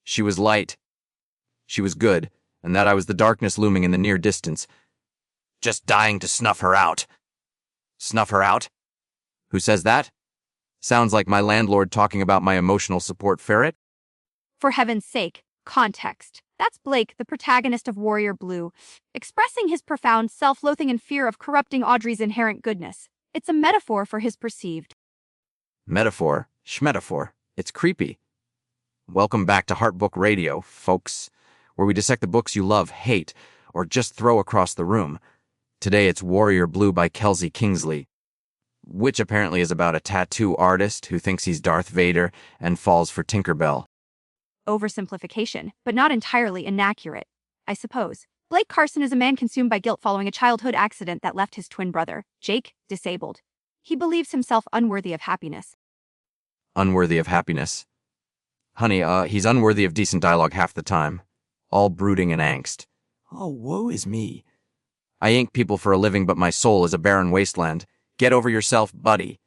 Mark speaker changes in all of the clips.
Speaker 1: She was light. She was good, and that I was the darkness looming in the near distance. Just dying to snuff her out. Snuff her out? Who says that? Sounds like my landlord talking about my emotional support ferret.
Speaker 2: For heaven's sake, context. That's Blake, the protagonist of Warrior Blue, expressing his profound self-loathing and fear of corrupting Audrey's inherent goodness. It's a metaphor for his perceived.
Speaker 1: Metaphor, schmetaphor. It's creepy. Welcome back to Heartbook Radio, folks, where we dissect the books you love, hate, or just throw across the room. Today it's Warrior Blue by Kingsley, which apparently is about a tattoo artist who thinks he's Darth Vader and falls for Tinkerbell.
Speaker 2: Oversimplification, but not entirely inaccurate, I suppose. Blake Carson is a man consumed by guilt following a childhood accident that left his twin brother, Jake, disabled. He believes himself unworthy of happiness.
Speaker 1: Unworthy of happiness? Honey, he's unworthy of decent dialogue half the time. All brooding and angst. Oh, woe is me. I ink people for a living, but my soul is a barren wasteland. Get over yourself, buddy.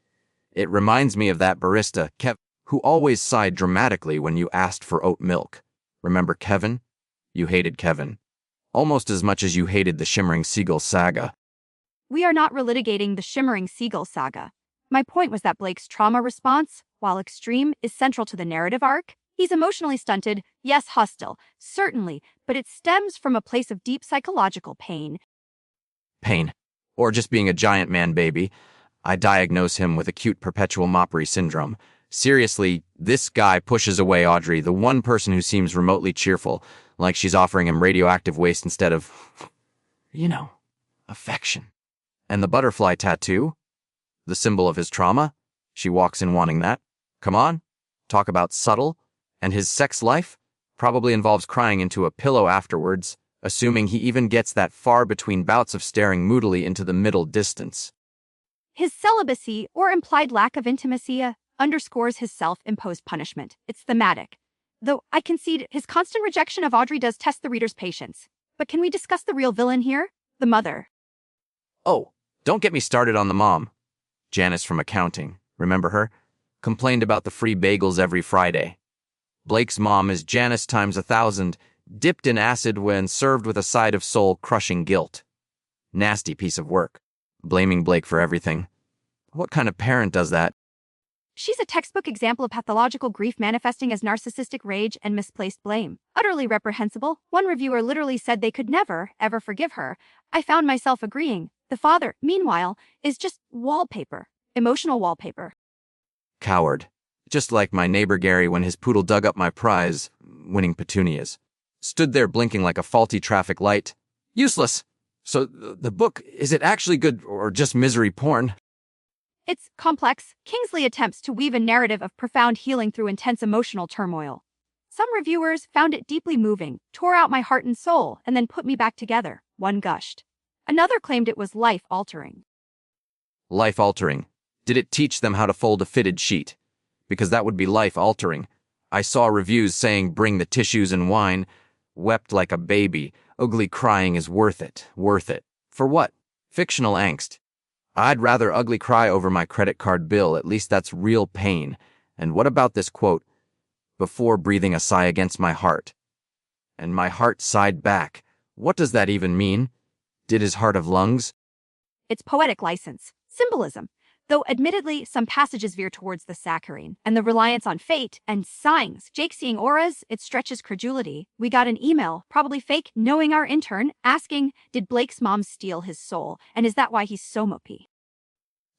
Speaker 1: It reminds me of that barista, Kev, who always sighed dramatically when you asked for oat milk. Remember Kevin? You hated Kevin. Almost as much as you hated the Shimmering Seagull saga.
Speaker 2: We are not relitigating the Shimmering Seagull saga. My point was that Blake's trauma response, while extreme, is central to the narrative arc. He's emotionally stunted, yes, hostile, certainly, but it stems from a place of deep psychological pain.
Speaker 1: Pain. Or just being a giant man baby. I diagnose him with acute perpetual moppery syndrome. Seriously, this guy pushes away Audrey, the one person who seems remotely cheerful, like she's offering him radioactive waste instead of, affection. And the butterfly tattoo? The symbol of his trauma? She walks in wanting that. Come on, talk about subtle. And his sex life? Probably involves crying into a pillow afterwards, assuming he even gets that far between bouts of staring moodily into the middle distance.
Speaker 2: His celibacy, or implied lack of intimacy, underscores his self-imposed punishment. It's thematic. Though I concede his constant rejection of Audrey does test the reader's patience. But can we discuss the real villain here? The mother.
Speaker 1: Oh, don't get me started on the mom. Janice from accounting, remember her? Complained about the free bagels every Friday. Blake's mom is Janice times 1,000, dipped in acid when served with a side of soul-crushing guilt. Nasty piece of work. Blaming Blake for everything. What kind of parent does that?
Speaker 2: She's a textbook example of pathological grief manifesting as narcissistic rage and misplaced blame. Utterly reprehensible. One reviewer literally said they could never, ever forgive her. I found myself agreeing. The father, meanwhile, is just wallpaper. Emotional wallpaper.
Speaker 1: Coward. Just like my neighbor Gary when his poodle dug up my prize, winning petunias. Stood there blinking like a faulty traffic light. Useless. So the book, is it actually good or just misery porn?
Speaker 2: It's complex. Kingsley attempts to weave a narrative of profound healing through intense emotional turmoil. Some reviewers found it deeply moving, tore out my heart and soul, and then put me back together. One gushed. Another claimed it was life-altering.
Speaker 1: Life-altering. Did it teach them how to fold a fitted sheet? Because that would be life-altering. I saw reviews saying bring the tissues and wine. Wept like a baby. Ugly crying is worth it. Worth it. For what? Fictional angst. I'd rather ugly cry over my credit card bill. At least that's real pain. And what about this quote? Before breathing a sigh against my heart. And my heart sighed back. What does that even mean? Did his heart have lungs?
Speaker 2: It's poetic license. Symbolism. Though admittedly, some passages veer towards the saccharine, and the reliance on fate and signs. Jake seeing auras, it stretches credulity. We got an email, probably fake, knowing our intern, asking, did Blake's mom steal his soul, and is that why he's so mopey?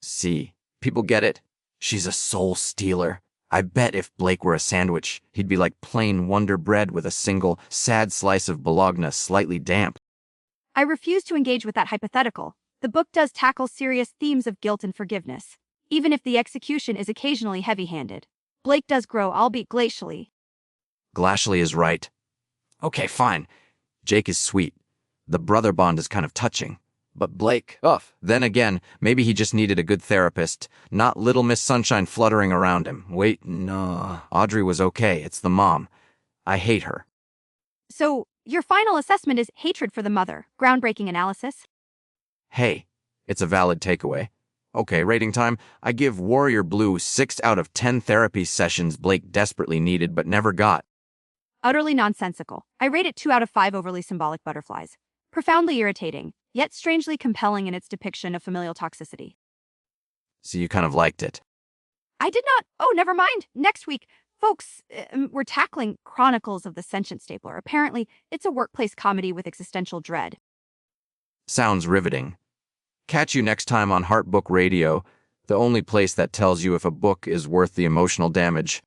Speaker 1: See, people get it. She's a soul stealer. I bet if Blake were a sandwich, he'd be like plain Wonder Bread with a single, sad slice of bologna slightly damp.
Speaker 2: I refuse to engage with that hypothetical. The book does tackle serious themes of guilt and forgiveness, even if the execution is occasionally heavy-handed. Blake does grow, albeit glacially.
Speaker 1: Glacially is right. Okay, fine. Jake is sweet. The brother bond is kind of touching. But Blake, then again, maybe he just needed a good therapist, not Little Miss Sunshine fluttering around him. Wait, no. Audrey was okay, it's the mom. I hate her.
Speaker 2: So, your final assessment is hatred for the mother. Groundbreaking analysis?
Speaker 1: Hey, it's a valid takeaway. Okay, rating time. I give Warrior Blue 6 out of 10 therapy sessions Blake desperately needed but never got.
Speaker 2: Utterly nonsensical. I rate it 2 out of 5 overly symbolic butterflies. Profoundly irritating, yet strangely compelling in its depiction of familial toxicity.
Speaker 1: So you kind of liked it.
Speaker 2: I did not. Oh, never mind. Next week, folks, we're tackling Chronicles of the Sentient Stapler. Apparently, it's a workplace comedy with existential dread.
Speaker 1: Sounds riveting. Catch you next time on Heart Book Radio, the only place that tells you if a book is worth the emotional damage.